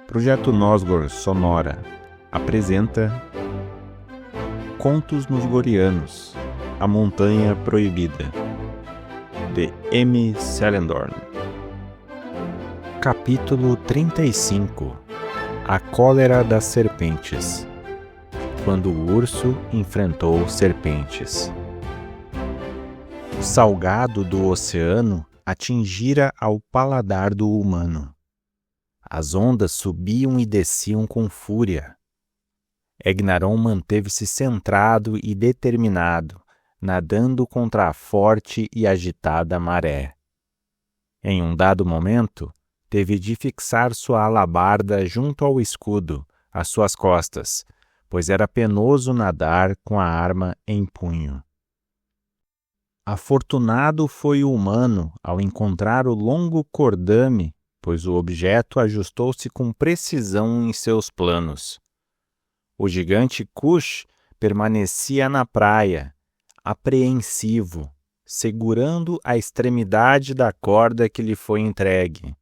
Projeto Nosgor Sonora apresenta Contos Nosgorianos, A Montanha Proibida, de M. Selendorn. Capítulo 35 A Cólera das Serpentes. Quando o urso enfrentou serpentes. O salgado do oceano atingira ao paladar do humano. As ondas subiam e desciam com fúria. Egnaron manteve-se centrado e determinado, nadando contra a forte e agitada maré. Em um dado momento, teve de fixar sua alabarda junto ao escudo, às suas costas, pois era penoso nadar com a arma em punho. Afortunado foi o humano ao encontrar o longo cordame, pois o objeto ajustou-se com precisão em seus planos. O gigante Kush permanecia na praia, apreensivo, segurando a extremidade da corda que lhe foi entregue,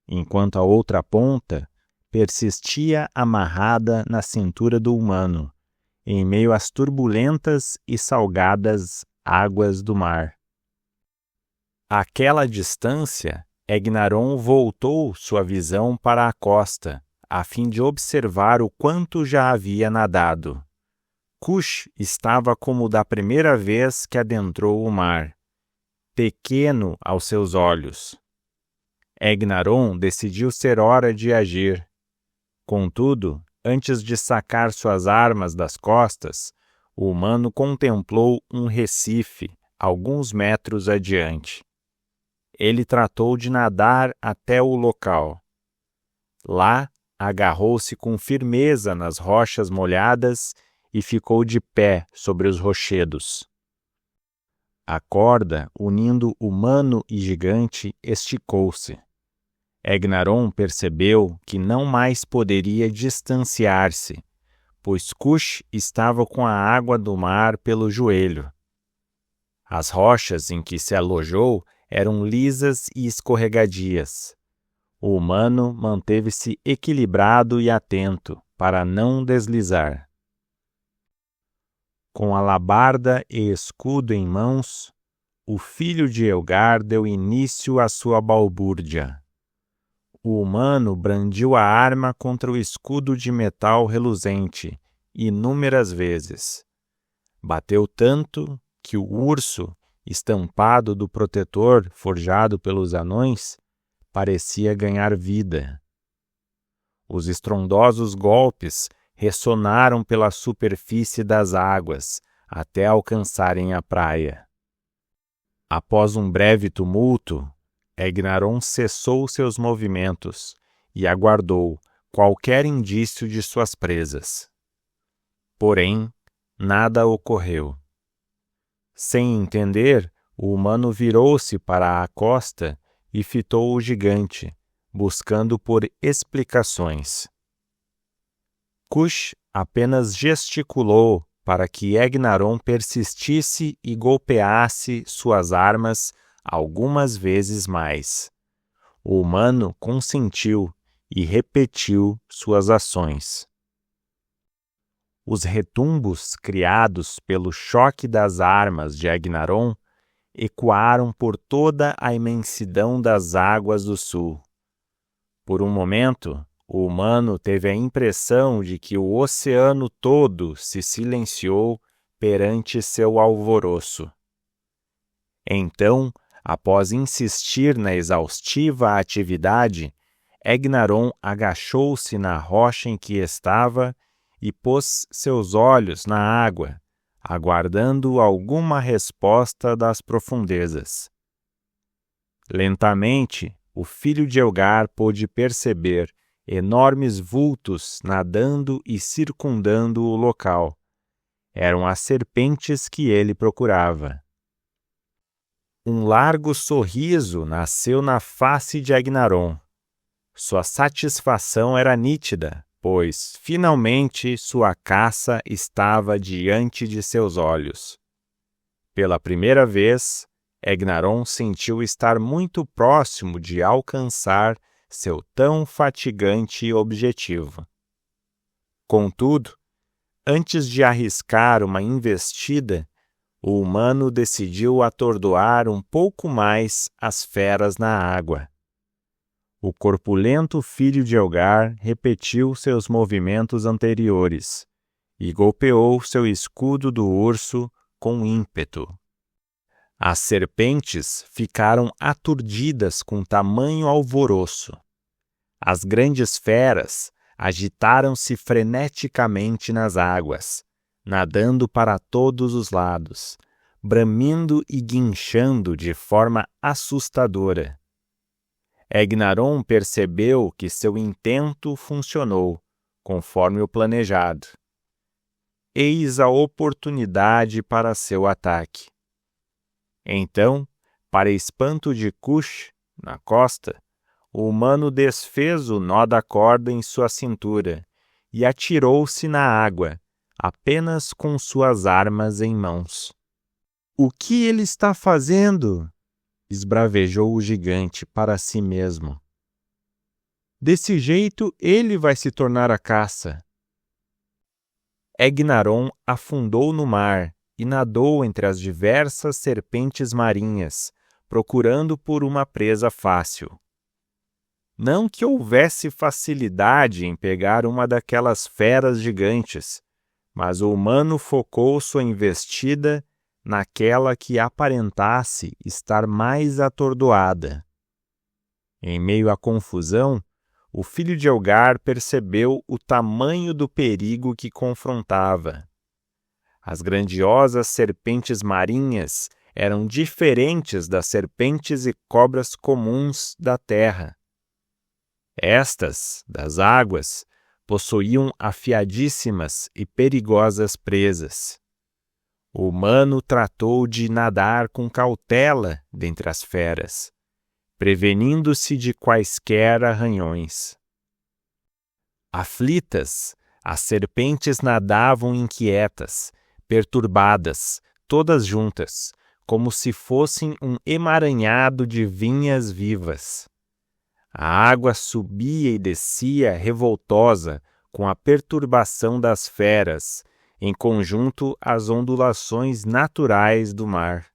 enquanto a outra ponta persistia amarrada na cintura do humano, em meio às turbulentas e salgadas águas do mar. Àquela distância, Egnaron voltou sua visão para a costa, a fim de observar o quanto já havia nadado. Kush estava como da primeira vez que adentrou o mar, pequeno aos seus olhos. Egnaron decidiu ser hora de agir. Contudo, antes de sacar suas armas das costas, o humano contemplou um recife, alguns metros adiante. Ele tratou de nadar até o local. Lá, agarrou-se com firmeza nas rochas molhadas e ficou de pé sobre os rochedos. A corda, unindo humano e gigante, esticou-se. Egnaron percebeu que não mais poderia distanciar-se, pois Kush estava com a água do mar pelo joelho. As rochas em que se alojou eram lisas e escorregadias. O humano manteve-se equilibrado e atento para não deslizar. Com alabarda e escudo em mãos, o filho de Elgar deu início à sua balbúrdia. O humano brandiu a arma contra o escudo de metal reluzente inúmeras vezes. Bateu tanto que o urso, estampado do protetor forjado pelos anões, parecia ganhar vida. Os estrondosos golpes ressonaram pela superfície das águas até alcançarem a praia. Após um breve tumulto, Egnaron cessou seus movimentos e aguardou qualquer indício de suas presas. Porém, nada ocorreu. Sem entender, o humano virou-se para a costa e fitou o gigante, buscando por explicações. Kush apenas gesticulou para que Egnaron persistisse e golpeasse suas armas algumas vezes mais. O humano consentiu e repetiu suas ações. Os retumbos criados pelo choque das armas de Egnaron ecoaram por toda a imensidão das águas do sul. Por um momento, o humano teve a impressão de que o oceano todo se silenciou perante seu alvoroço. Então, após insistir na exaustiva atividade, Egnaron agachou-se na rocha em que estava e pôs seus olhos na água, aguardando alguma resposta das profundezas. Lentamente, o filho de Elgar pôde perceber enormes vultos nadando e circundando o local. Eram as serpentes que ele procurava. Um largo sorriso nasceu na face de Egnaron. Sua satisfação era nítida, pois, finalmente, sua caça estava diante de seus olhos. Pela primeira vez, Egnaron sentiu estar muito próximo de alcançar seu tão fatigante objetivo. Contudo, antes de arriscar uma investida, o humano decidiu atordoar um pouco mais as feras na água. O corpulento filho de Elgar repetiu seus movimentos anteriores e golpeou seu escudo do urso com ímpeto. As serpentes ficaram aturdidas com tamanho alvoroço. As grandes feras agitaram-se freneticamente nas águas, nadando para todos os lados, bramindo e guinchando de forma assustadora. Egnaron percebeu que seu intento funcionou, conforme o planejado. Eis a oportunidade para seu ataque. Então, para espanto de Cush, na costa, o humano desfez o nó da corda em sua cintura e atirou-se na água, apenas com suas armas em mãos. "O que ele está fazendo?" esbravejou o gigante para si mesmo. "Desse jeito, ele vai se tornar a caça." Egnaron afundou no mar e nadou entre as diversas serpentes marinhas, procurando por uma presa fácil. Não que houvesse facilidade em pegar uma daquelas feras gigantes, mas o humano focou sua investida naquela que aparentasse estar mais atordoada. Em meio à confusão, o filho de Elgar percebeu o tamanho do perigo que confrontava. As grandiosas serpentes marinhas eram diferentes das serpentes e cobras comuns da terra. Estas, das águas, possuíam afiadíssimas e perigosas presas. O humano tratou de nadar com cautela dentre as feras, prevenindo-se de quaisquer arranhões. Aflitas, as serpentes nadavam inquietas, perturbadas, todas juntas, como se fossem um emaranhado de vinhas vivas. A água subia e descia revoltosa com a perturbação das feras, em conjunto às ondulações naturais do mar.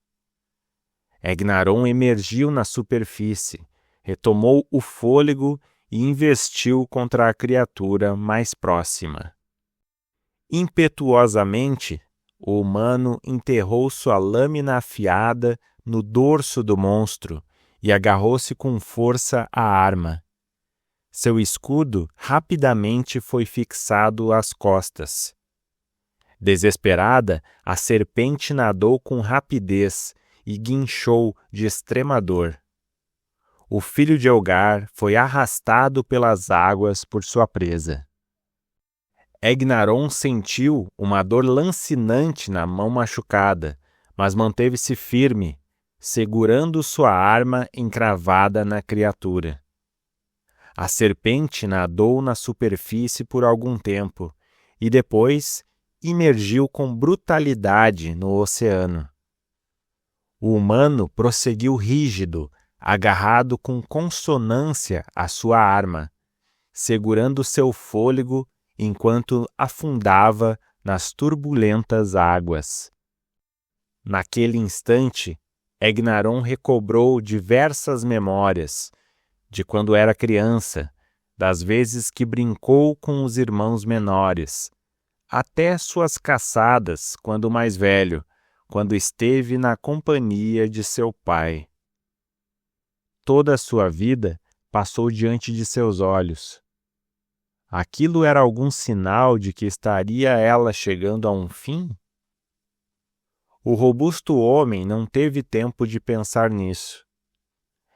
Egnaron emergiu na superfície, retomou o fôlego e investiu contra a criatura mais próxima. Impetuosamente, o humano enterrou sua lâmina afiada no dorso do monstro e agarrou-se com força à arma. Seu escudo rapidamente foi fixado às costas. Desesperada, a serpente nadou com rapidez e guinchou de extrema dor. O filho de Elgar foi arrastado pelas águas por sua presa. Egnaron sentiu uma dor lancinante na mão machucada, mas manteve-se firme, segurando sua arma encravada na criatura. A serpente nadou na superfície por algum tempo e depois imergiu com brutalidade no oceano. O humano prosseguiu rígido, agarrado com consonância à sua arma, segurando seu fôlego enquanto afundava nas turbulentas águas. Naquele instante, Egnaron recobrou diversas memórias de quando era criança, das vezes que brincou com os irmãos menores, até suas caçadas quando mais velho, quando esteve na companhia de seu pai. Toda a sua vida passou diante de seus olhos. Aquilo era algum sinal de que estaria ela chegando a um fim? O robusto homem não teve tempo de pensar nisso.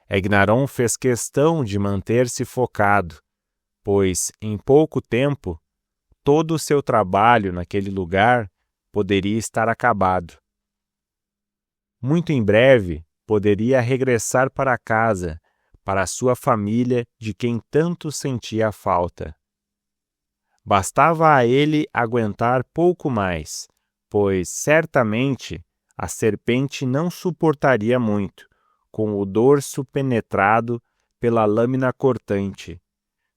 Egnaron fez questão de manter-se focado, pois, em pouco tempo, todo o seu trabalho naquele lugar poderia estar acabado. Muito em breve, poderia regressar para casa, para sua família de quem tanto sentia falta. Bastava a ele aguentar pouco mais, pois, certamente, a serpente não suportaria muito, com o dorso penetrado pela lâmina cortante,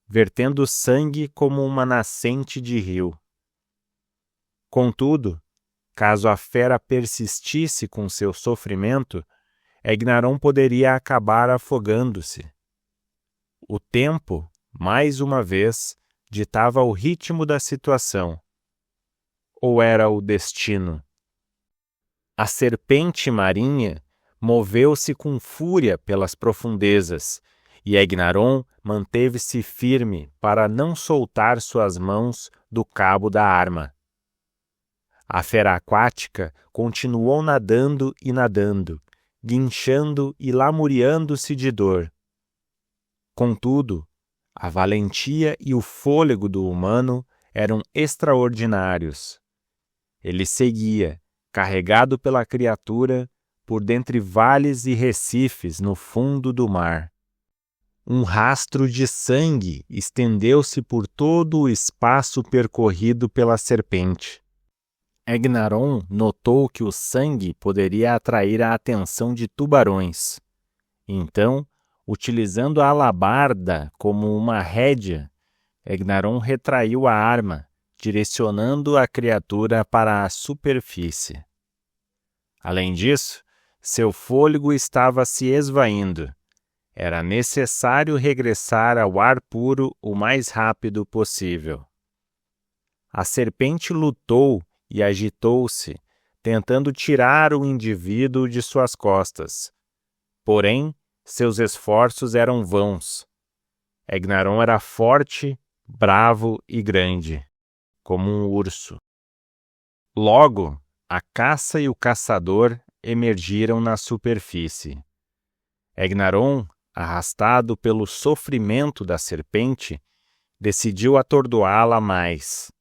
vertendo sangue como uma nascente de rio. Contudo, caso a fera persistisse com seu sofrimento, Egnaron poderia acabar afogando-se. O tempo, mais uma vez, ditava o ritmo da situação. Ou era o destino? A serpente marinha moveu-se com fúria pelas profundezas, e Egnaron manteve-se firme para não soltar suas mãos do cabo da arma. A fera aquática continuou nadando e nadando, guinchando e lamuriando-se de dor. Contudo, a valentia e o fôlego do humano eram extraordinários. Ele seguia, carregado pela criatura, por dentre vales e recifes no fundo do mar. Um rastro de sangue estendeu-se por todo o espaço percorrido pela serpente. Egnaron notou que o sangue poderia atrair a atenção de tubarões. Então, utilizando a alabarda como uma rédea, Egnaron retraiu a arma, direcionando a criatura para a superfície. Além disso, seu fôlego estava se esvaindo. Era necessário regressar ao ar puro o mais rápido possível. A serpente lutou e agitou-se, tentando tirar o indivíduo de suas costas. Porém, seus esforços eram vãos. Egnaron era forte, bravo e grande, como um urso. Logo, a caça e o caçador emergiram na superfície. Egnaron, arrastado pelo sofrimento da serpente, decidiu atordoá-la mais.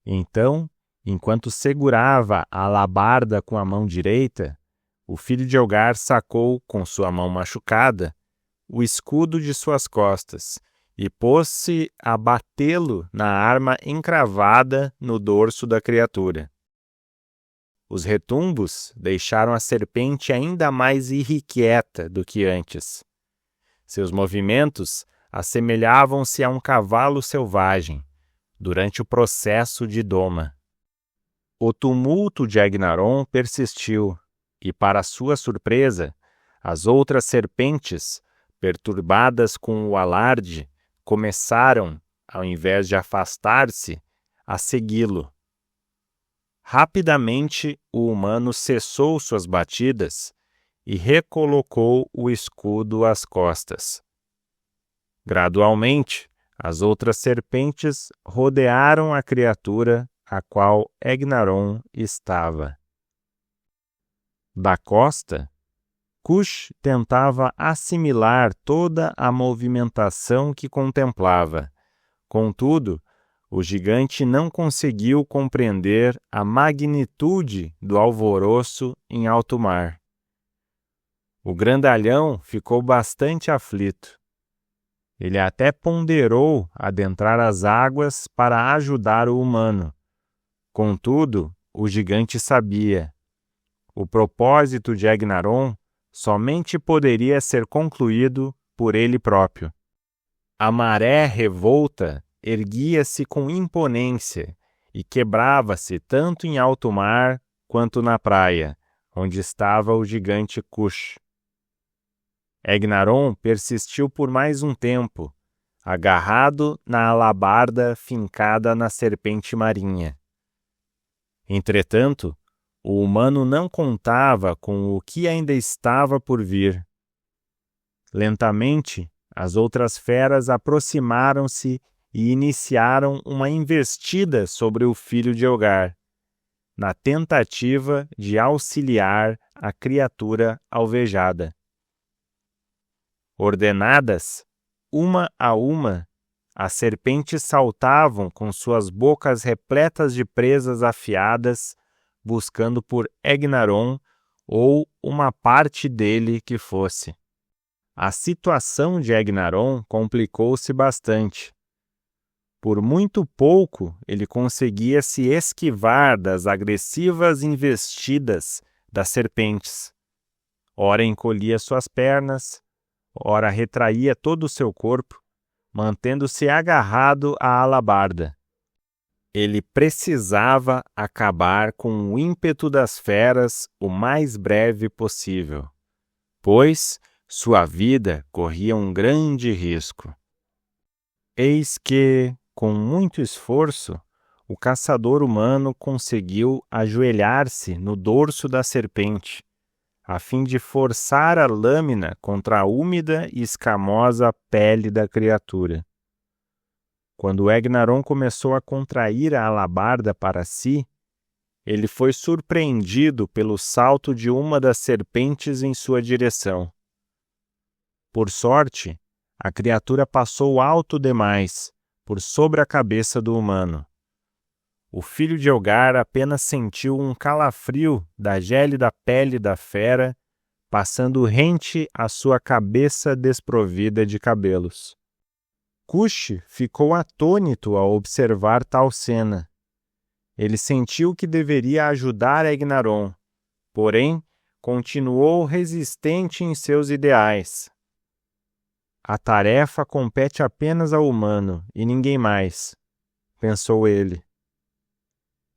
Então, enquanto segurava a alabarda com a mão direita, o filho de Elgar sacou, com sua mão machucada, o escudo de suas costas e pôs-se a batê-lo na arma encravada no dorso da criatura. Os retumbos deixaram a serpente ainda mais irrequieta do que antes. Seus movimentos assemelhavam-se a um cavalo selvagem durante o processo de doma. O tumulto de Egnaron persistiu, e, para sua surpresa, as outras serpentes, perturbadas com o alarde, começaram, ao invés de afastar-se, a segui-lo. Rapidamente, o humano cessou suas batidas e recolocou o escudo às costas. Gradualmente, as outras serpentes rodearam a criatura a qual Egnaron estava. Da costa, Cush tentava assimilar toda a movimentação que contemplava. Contudo, o gigante não conseguiu compreender a magnitude do alvoroço em alto mar. O grandalhão ficou bastante aflito. Ele até ponderou adentrar as águas para ajudar o humano. Contudo, o gigante sabia. O propósito de Egnaron somente poderia ser concluído por ele próprio. A maré revolta erguia-se com imponência e quebrava-se tanto em alto mar quanto na praia, onde estava o gigante Cush. Egnaron persistiu por mais um tempo, agarrado na alabarda fincada na serpente marinha. Entretanto, o humano não contava com o que ainda estava por vir. Lentamente, as outras feras aproximaram-se e iniciaram uma investida sobre o filho de Elgar, na tentativa de auxiliar a criatura alvejada. Ordenadas, uma a uma, as serpentes saltavam com suas bocas repletas de presas afiadas, buscando por Egnaron ou uma parte dele que fosse. A situação de Egnaron complicou-se bastante. Por muito pouco, ele conseguia se esquivar das agressivas investidas das serpentes. Ora encolhia suas pernas, ora retraía todo o seu corpo, mantendo-se agarrado à alabarda. Ele precisava acabar com o ímpeto das feras o mais breve possível, pois sua vida corria um grande risco. Eis que, com muito esforço, o caçador humano conseguiu ajoelhar-se no dorso da serpente, a fim de forçar a lâmina contra a úmida e escamosa pele da criatura. Quando Egnaron começou a contrair a alabarda para si, ele foi surpreendido pelo salto de uma das serpentes em sua direção. Por sorte, a criatura passou alto demais, por sobre a cabeça do humano. O filho de Elgar apenas sentiu um calafrio da gélida pele da fera, passando rente à sua cabeça desprovida de cabelos. Cush ficou atônito ao observar tal cena. Ele sentiu que deveria ajudar Egnaron, porém continuou resistente em seus ideais. A tarefa compete apenas ao humano e ninguém mais, pensou ele.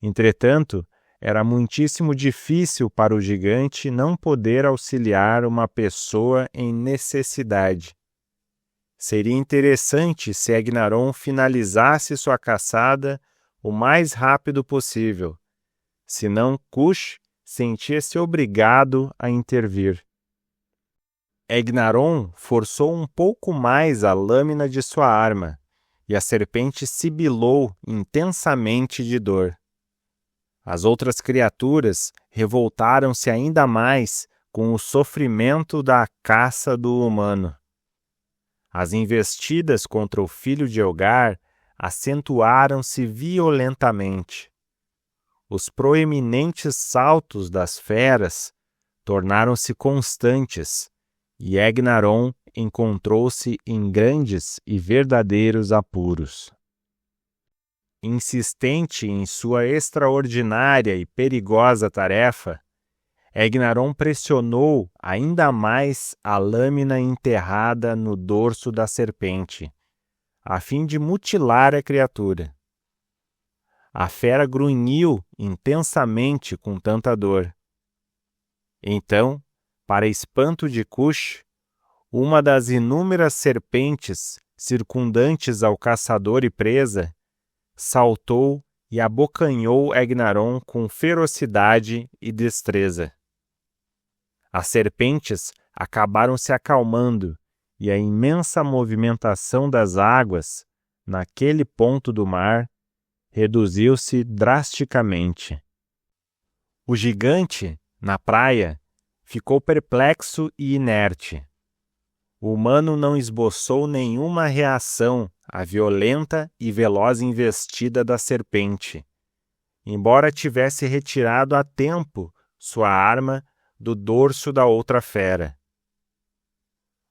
Entretanto, era muitíssimo difícil para o gigante não poder auxiliar uma pessoa em necessidade. Seria interessante se Egnaron finalizasse sua caçada o mais rápido possível, senão Cush sentia-se obrigado a intervir. Egnaron forçou um pouco mais a lâmina de sua arma, e a serpente sibilou intensamente de dor. As outras criaturas revoltaram-se ainda mais com o sofrimento da caça do humano. As investidas contra o filho de Elgar acentuaram-se violentamente. Os proeminentes saltos das feras tornaram-se constantes, e Egnaron encontrou-se em grandes e verdadeiros apuros. Insistente em sua extraordinária e perigosa tarefa, Egnaron pressionou ainda mais a lâmina enterrada no dorso da serpente, a fim de mutilar a criatura. A fera grunhiu intensamente com tanta dor. Então, para espanto de Cush, uma das inúmeras serpentes circundantes ao caçador e presa saltou e abocanhou Egnaron com ferocidade e destreza. As serpentes acabaram se acalmando e a imensa movimentação das águas, naquele ponto do mar, reduziu-se drasticamente. O gigante, na praia, ficou perplexo e inerte. O humano não esboçou nenhuma reação à violenta e veloz investida da serpente, embora tivesse retirado a tempo sua arma do dorso da outra fera.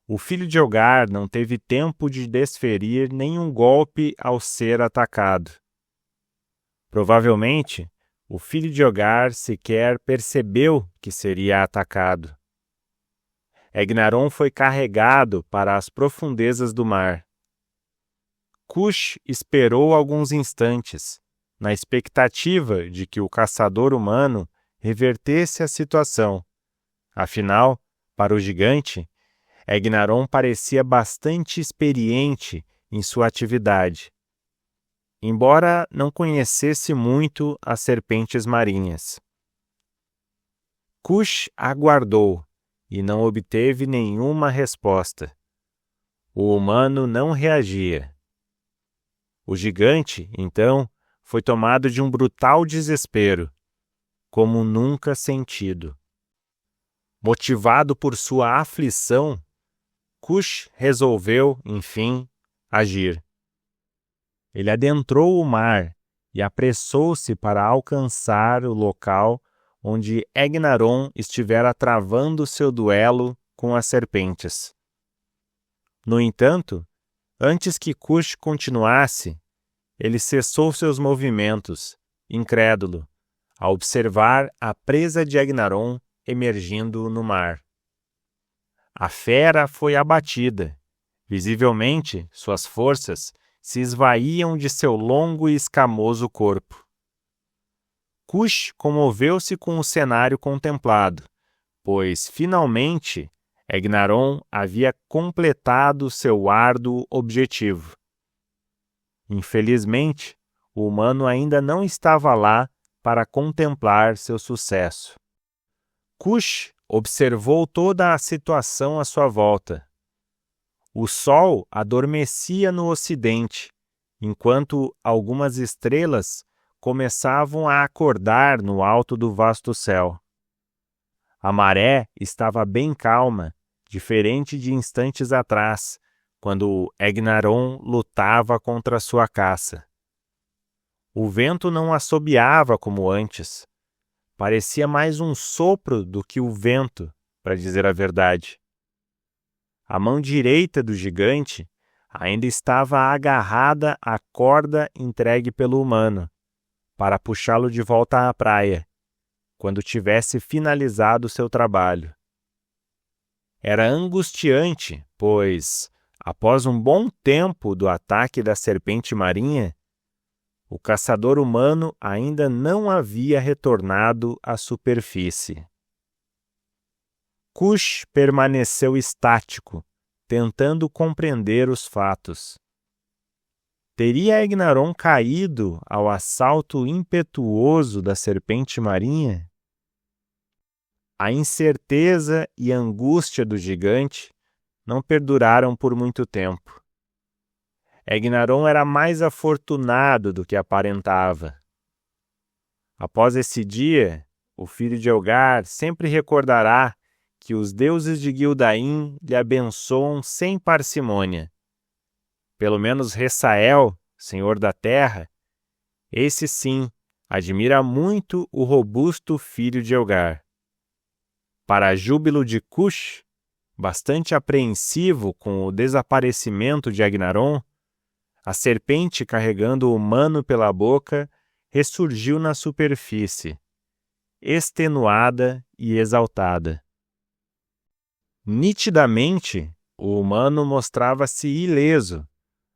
O filho de Elgar não teve tempo de desferir nenhum golpe ao ser atacado. Provavelmente, o filho de Elgar sequer percebeu que seria atacado. Egnaron foi carregado para as profundezas do mar. Cush esperou alguns instantes, na expectativa de que o caçador humano revertesse a situação. Afinal, para o gigante, Egnaron parecia bastante experiente em sua atividade, embora não conhecesse muito as serpentes marinhas. Cush aguardou e não obteve nenhuma resposta. O humano não reagia. O gigante, então, foi tomado de um brutal desespero, como nunca sentido. Motivado por sua aflição, Cush resolveu, enfim, agir. Ele adentrou o mar e apressou-se para alcançar o local onde Egnaron estivera travando seu duelo com as serpentes. No entanto, antes que Cush continuasse, ele cessou seus movimentos, incrédulo, a observar a presa de Egnaron emergindo no mar. A fera foi abatida. Visivelmente, suas forças se esvaíam de seu longo e escamoso corpo. Cush comoveu-se com o cenário contemplado, pois, finalmente, Egnaron havia completado seu árduo objetivo. Infelizmente, o humano ainda não estava lá para contemplar seu sucesso. Cush observou toda a situação à sua volta. O sol adormecia no ocidente, enquanto algumas estrelas começavam a acordar no alto do vasto céu. A maré estava bem calma, diferente de instantes atrás, quando Egnaron lutava contra sua caça. O vento não assobiava como antes. Parecia mais um sopro do que o vento, para dizer a verdade. A mão direita do gigante ainda estava agarrada à corda entregue pelo humano, para puxá-lo de volta à praia, quando tivesse finalizado seu trabalho. Era angustiante, pois, após um bom tempo do ataque da serpente marinha, o caçador humano ainda não havia retornado à superfície. Cush permaneceu estático, tentando compreender os fatos. Teria Egnaron caído ao assalto impetuoso da serpente marinha? A incerteza e angústia do gigante não perduraram por muito tempo. Egnaron era mais afortunado do que aparentava. Após esse dia, o filho de Elgar sempre recordará que os deuses de Gildaim lhe abençoam sem parcimônia. Pelo menos Ressael, senhor da terra, esse sim admira muito o robusto filho de Elgar. Para júbilo de Cush, bastante apreensivo com o desaparecimento de Egnaron, a serpente carregando o humano pela boca ressurgiu na superfície, extenuada e exaltada. Nitidamente, o humano mostrava-se ileso,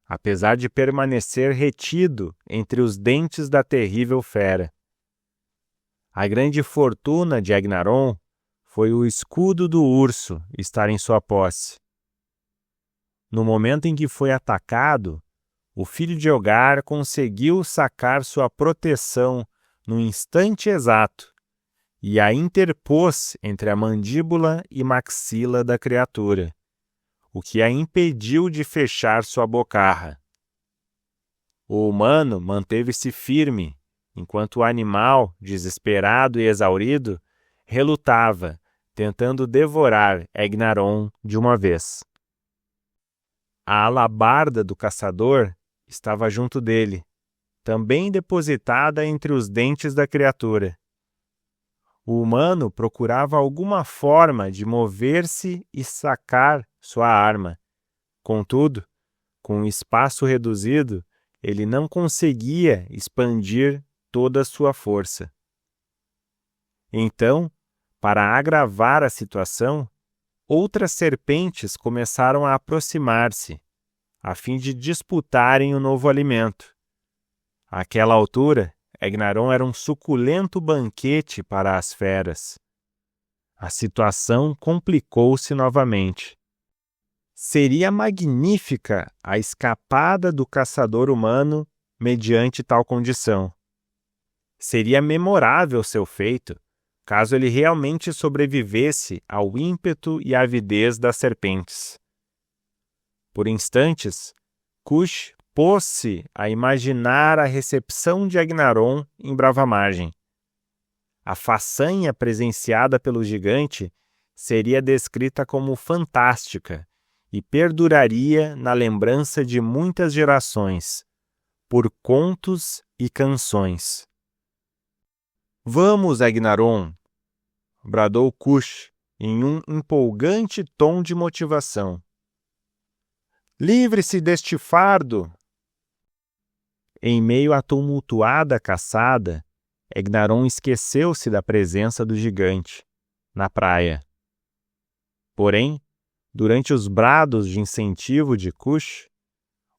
apesar de permanecer retido entre os dentes da terrível fera. A grande fortuna de Egnaron foi o escudo do urso estar em sua posse. No momento em que foi atacado, o filho de Elgar conseguiu sacar sua proteção no instante exato e a interpôs entre a mandíbula e maxila da criatura, o que a impediu de fechar sua bocarra. O humano manteve-se firme, enquanto o animal, desesperado e exaurido, relutava, tentando devorar Egnaron de uma vez. A alabarda do caçador estava junto dele, também depositada entre os dentes da criatura. O humano procurava alguma forma de mover-se e sacar sua arma. Contudo, com um espaço reduzido, ele não conseguia expandir toda a sua força. Então, para agravar a situação, outras serpentes começaram a aproximar-se, a fim de disputarem o novo alimento. Àquela altura, Egnaron era um suculento banquete para as feras. A situação complicou-se novamente. Seria magnífica a escapada do caçador humano mediante tal condição. Seria memorável seu feito, caso ele realmente sobrevivesse ao ímpeto e avidez das serpentes. Por instantes, Cush pôs-se a imaginar a recepção de Egnaron em brava margem. A façanha presenciada pelo gigante seria descrita como fantástica e perduraria na lembrança de muitas gerações, por contos e canções. "Vamos, Egnaron!" bradou Cush em um empolgante tom de motivação. "Livre-se deste fardo!" Em meio à tumultuada caçada, Egnaron esqueceu-se da presença do gigante, na praia. Porém, Durante os brados de incentivo de Cush,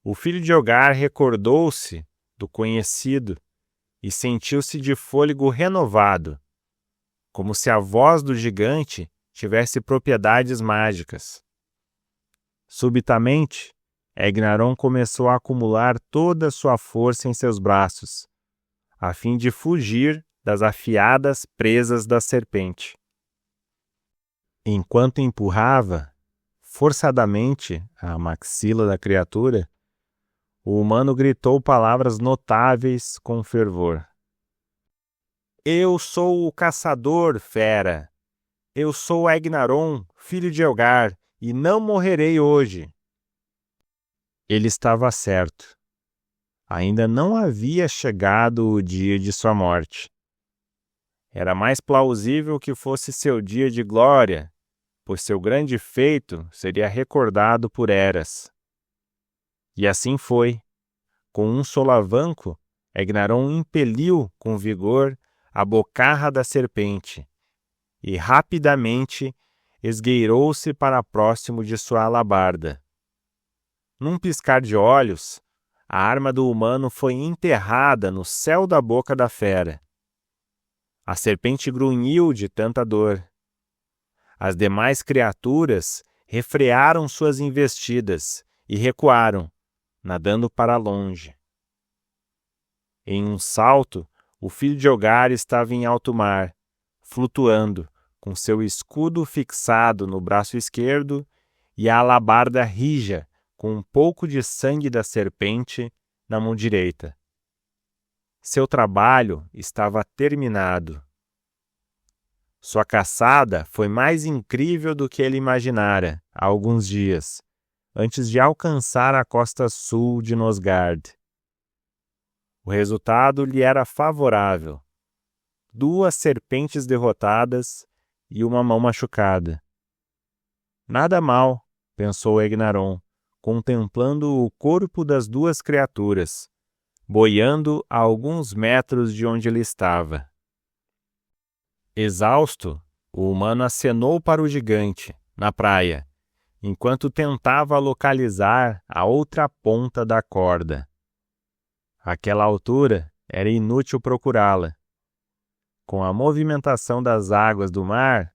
o filho de Ogar recordou-se do conhecido e sentiu-se de fôlego renovado, como se a voz do gigante tivesse propriedades mágicas. Subitamente, Egnaron começou a acumular toda a sua força em seus braços, a fim de fugir das afiadas presas da serpente. Enquanto empurrava forçadamente a maxila da criatura, o humano gritou palavras notáveis com fervor. Eu sou o caçador, fera! Eu sou Egnaron, filho de Elgar, e não morrerei hoje. Ele estava certo. Ainda não havia chegado o dia de sua morte. Era mais plausível que fosse seu dia de glória, pois seu grande feito seria recordado por eras. E assim foi. Com um solavanco, Egnaron impeliu com vigor a bocarra da serpente e rapidamente esgueirou-se para próximo de sua alabarda. Num piscar de olhos, a arma do humano foi enterrada no céu da boca da fera. A serpente grunhiu de tanta dor. As demais criaturas refrearam suas investidas e recuaram, nadando para longe. Em um salto, o filho de Ogar estava em alto mar, flutuando, com seu escudo fixado no braço esquerdo e a alabarda rija com um pouco de sangue da serpente na mão direita. Seu trabalho estava terminado. Sua caçada foi mais incrível do que ele imaginara há alguns dias, antes de alcançar a costa sul de Nosgard. O resultado lhe era favorável. 2 serpentes derrotadas e uma mão machucada. Nada mal, pensou Egnaron, contemplando o corpo das 2 criaturas, boiando a alguns metros de onde ele estava. Exausto, o humano acenou para o gigante, na praia, enquanto tentava localizar a outra ponta da corda. Àquela altura, era inútil procurá-la. Com a movimentação das águas do mar,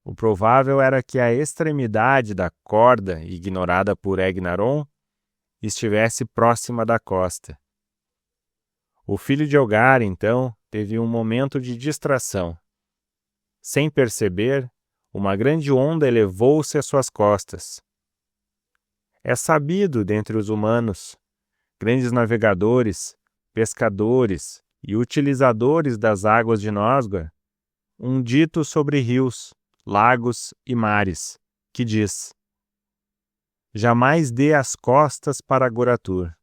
o provável era que a extremidade da corda, ignorada por Egnaron, estivesse próxima da costa. O filho de Ogar, então, teve um momento de distração. Sem perceber, uma grande onda elevou-se às suas costas. É sabido dentre os humanos, grandes navegadores, pescadores e utilizadores das águas de Nosgard, um dito sobre rios, lagos e mares, que diz: jamais dê as costas para Goratur.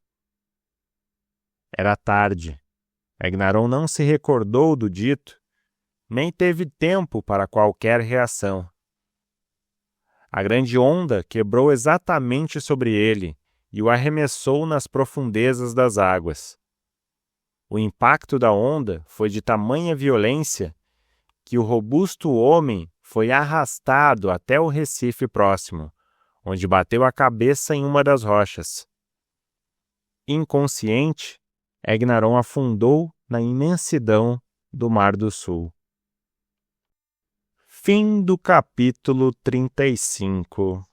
Era tarde. Egnaron não se recordou do dito, nem teve tempo para qualquer reação. A grande onda quebrou exatamente sobre ele e o arremessou nas profundezas das águas. O impacto da onda foi de tamanha violência que o robusto homem foi arrastado até o recife próximo, onde bateu a cabeça em uma das rochas. Inconsciente, Egnaron afundou na imensidão do Mar do Sul. Fim do capítulo 35.